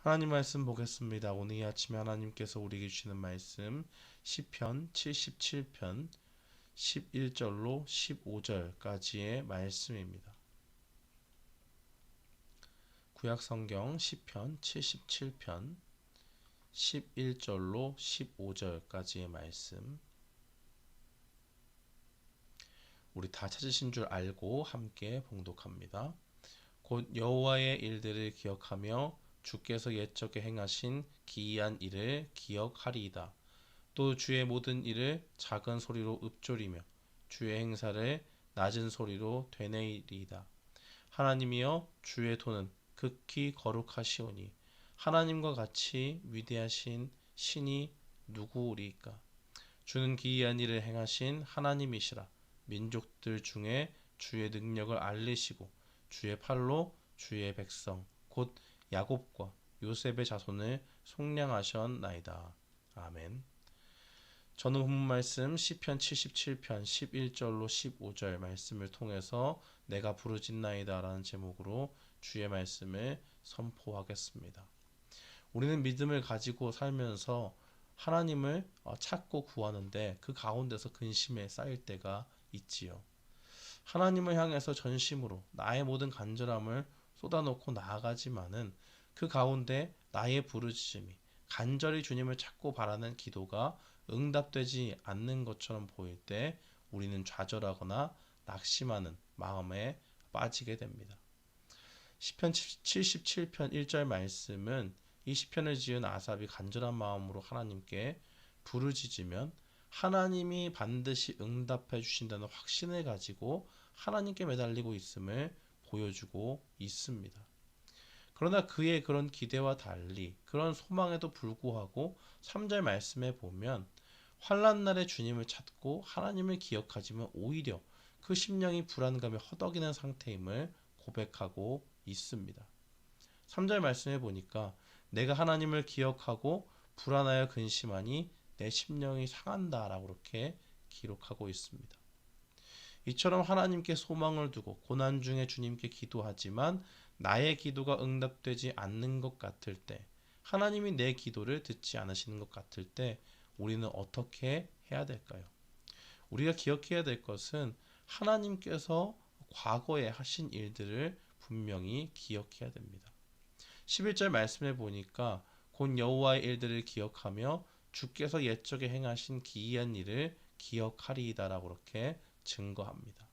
하나님 말씀 보겠습니다. 오늘 이 아침에 하나님께서 우리에게 주시는 말씀 시편 77편 11절로 15절까지의 말씀입니다. 구약성경 시편 77편 11절로 15절까지의 말씀, 우리 다 찾으신 줄 알고 함께 봉독합니다. 곧 여호와의 일들을 기억하며 주께서 옛적에 행하신 기이한 일을 기억하리이다. 또 주의 모든 일을 작은 소리로 읊조리며 주의 행사를 낮은 소리로 되뇌이리이다. 하나님이여, 주의 도는 극히 거룩하시오니 하나님과 같이 위대하신 신이 누구리이까? 주는 기이한 일을 행하신 하나님이시라. 민족들 중에 주의 능력을 알리시고 주의 팔로 주의 백성 곧 야곱과 요셉의 자손을 속량하셨나이다. 아멘. 저는 본문 말씀 시편 77편 11절로 15절 말씀을 통해서 내가 부르짖나이다 라는 제목으로 주의 말씀을 선포하겠습니다. 우리는 믿음을 가지고 살면서 하나님을 찾고 구하는데 그 가운데서 근심에 쌓일 때가 있지요. 하나님을 향해서 전심으로 나의 모든 간절함을 쏟아놓고 나아가지만은 그 가운데 나의 부르짖음이 간절히 주님을 찾고 바라는 기도가 응답되지 않는 것처럼 보일 때 우리는 좌절하거나 낙심하는 마음에 빠지게 됩니다. 시편 77편 1절 말씀은 이 시편을 지은 아삽이 간절한 마음으로 하나님께 부르짖으면 하나님이 반드시 응답해 주신다는 확신을 가지고 하나님께 매달리고 있음을 보여주고 있습니다. 그러나 그의 그런 기대와 달리 그런 소망에도 불구하고 3절 말씀에 보면 환난 날에 주님을 찾고 하나님을 기억하지만 오히려 그 심령이 불안감에 허덕이는 상태임을 고백하고 있습니다. 3절 말씀해 보니까 내가 하나님을 기억하고 불안하여 근심하니 내 심령이 상한다 라고 그렇게 기록하고 있습니다. 이처럼 하나님께 소망을 두고 고난 중에 주님께 기도하지만 나의 기도가 응답되지 않는 것 같을 때, 하나님이 내 기도를 듣지 않으시는 것 같을 때 우리는 어떻게 해야 될까요? 우리가 기억해야 될 것은 하나님께서 과거에 하신 일들을 분명히 기억해야 됩니다. 11절 말씀해 보니까 곧 여호와의 일들을 기억하며 주께서 옛적에 행하신 기이한 일을 기억하리이다라고 그렇게 증거합니다.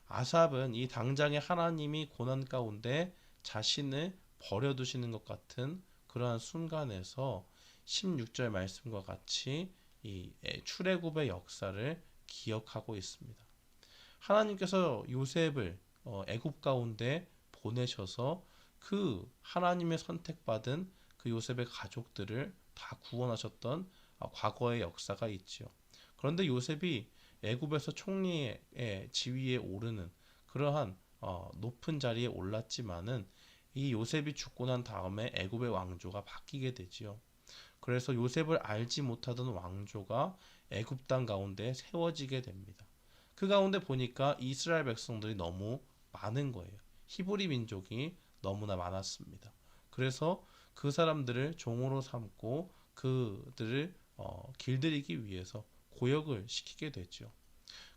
아삽은 이 당장의 하나님이 고난 가운데 자신을 버려두시는 것 같은 그러한 순간에서 16절 말씀과 같이 이 출애굽의 역사를 기억하고 있습니다. 하나님께서 요셉을 애굽 가운데 보내셔서 그 하나님의 선택받은 그 요셉의 가족들을 다 구원하셨던 과거의 역사가 있지요. 그런데 요셉이 애굽에서 총리의 지위에 오르는 그러한 높은 자리에 올랐지만은 이 요셉이 죽고 난 다음에 애굽의 왕조가 바뀌게 되지요. 그래서 요셉을 알지 못하던 왕조가 애굽 땅 가운데 세워지게 됩니다. 그 가운데 보니까 이스라엘 백성들이 너무 많은 거예요. 히브리 민족이 너무나 많았습니다. 그래서 그 사람들을 종으로 삼고 그들을 길들이기 위해서 고역을 시키게 되죠.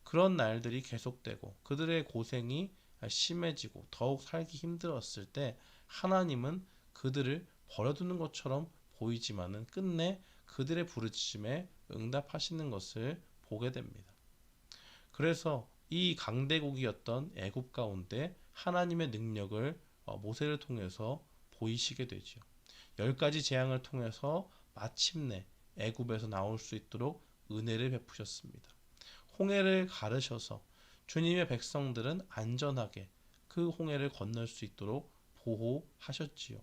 그런 날들이 계속되고 그들의 고생이 심해지고 더욱 살기 힘들었을 때 하나님은 그들을 버려두는 것처럼 보이지만은 끝내 그들의 부르짖음에 응답하시는 것을 보게 됩니다. 그래서 이 강대국이었던 애굽 가운데 하나님의 능력을 모세를 통해서 보이시게 되죠. 10가지 재앙을 통해서 마침내 애굽에서 나올 수 있도록 은혜를 베푸셨습니다. 홍해를 가르셔서 주님의 백성들은 안전하게 그 홍해를 건널 수 있도록 보호하셨지요.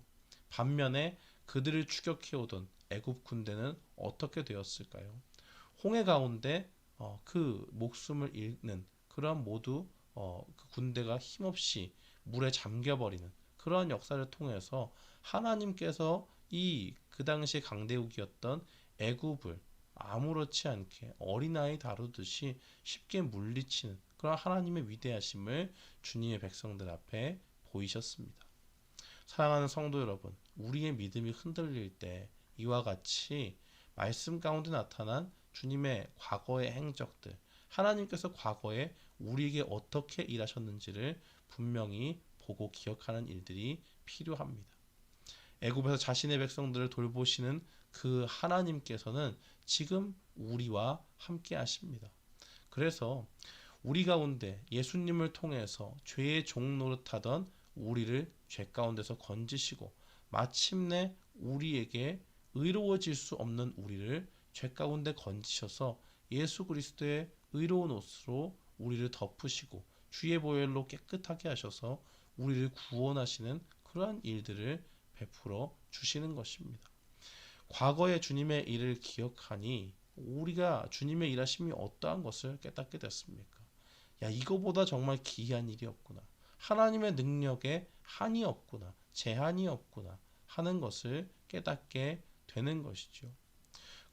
반면에 그들을 추격해오던 애굽 군대는 어떻게 되었을까요? 홍해 가운데 그 목숨을 잃는 그러한 모두 그 군대가 힘없이 물에 잠겨버리는 그러한 역사를 통해서 하나님께서 이 그 당시 강대국이었던 애굽을 아무렇지 않게 어린아이 다루듯이 쉽게 물리치는 그런 하나님의 위대하심을 주님의 백성들 앞에 보이셨습니다. 사랑하는 성도 여러분, 우리의 믿음이 흔들릴 때 이와 같이 말씀 가운데 나타난 주님의 과거의 행적들, 하나님께서 과거에 우리에게 어떻게 일하셨는지를 분명히 보고 기억하는 일들이 필요합니다. 애굽에서 자신의 백성들을 돌보시는 그 하나님께서는 지금 우리와 함께 하십니다. 그래서 우리 가운데 예수님을 통해서 죄의 종 노릇하던 우리를 죄 가운데서 건지시고 마침내 우리에게 의로워질 수 없는 우리를 죄 가운데 건지셔서 예수 그리스도의 의로운 옷으로 우리를 덮으시고 주의 보혈로 깨끗하게 하셔서 우리를 구원하시는 그러한 일들을 베풀어 주시는 것입니다. 과거의 주님의 일을 기억하니 우리가 주님의 일하심이 어떠한 것을 깨닫게 됐습니까? 야, 이거보다 정말 기이한 일이 없구나. 하나님의 능력에 한이 없구나. 제한이 없구나. 하는 것을 깨닫게 되는 것이죠.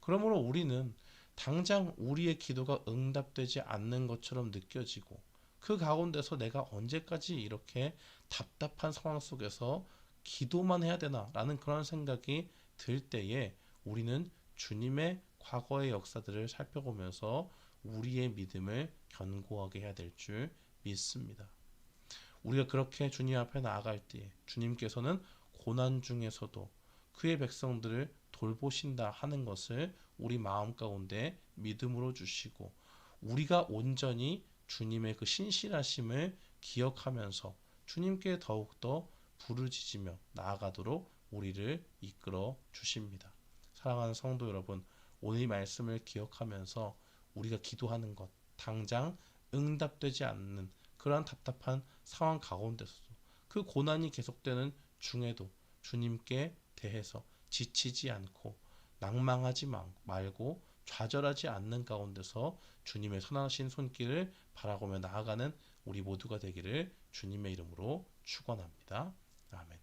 그러므로 우리는 당장 우리의 기도가 응답되지 않는 것처럼 느껴지고 그 가운데서 내가 언제까지 이렇게 답답한 상황 속에서 기도만 해야 되나 라는 그런 생각이 들 때에 우리는 주님의 과거의 역사들을 살펴보면서 우리의 믿음을 견고하게 해야 될 줄 믿습니다. 우리가 그렇게 주님 앞에 나아갈 때에 주님께서는 고난 중에서도 그의 백성들을 돌보신다 하는 것을 우리 마음 가운데 믿음으로 주시고 우리가 온전히 주님의 그 신실하심을 기억하면서 주님께 더욱더 부르짖으며 나아가도록 우리를 이끌어 주십니다. 사랑하는 성도 여러분, 오늘 말씀을 기억하면서 우리가 기도하는 것 당장 응답되지 않는 그러한 답답한 상황 가운데서도 그 고난이 계속되는 중에도 주님께 대해서 지치지 않고 낭망하지 말고 좌절하지 않는 가운데서 주님의 선하신 손길을 바라보며 나아가는 우리 모두가 되기를 주님의 이름으로 축원합니다. 아멘.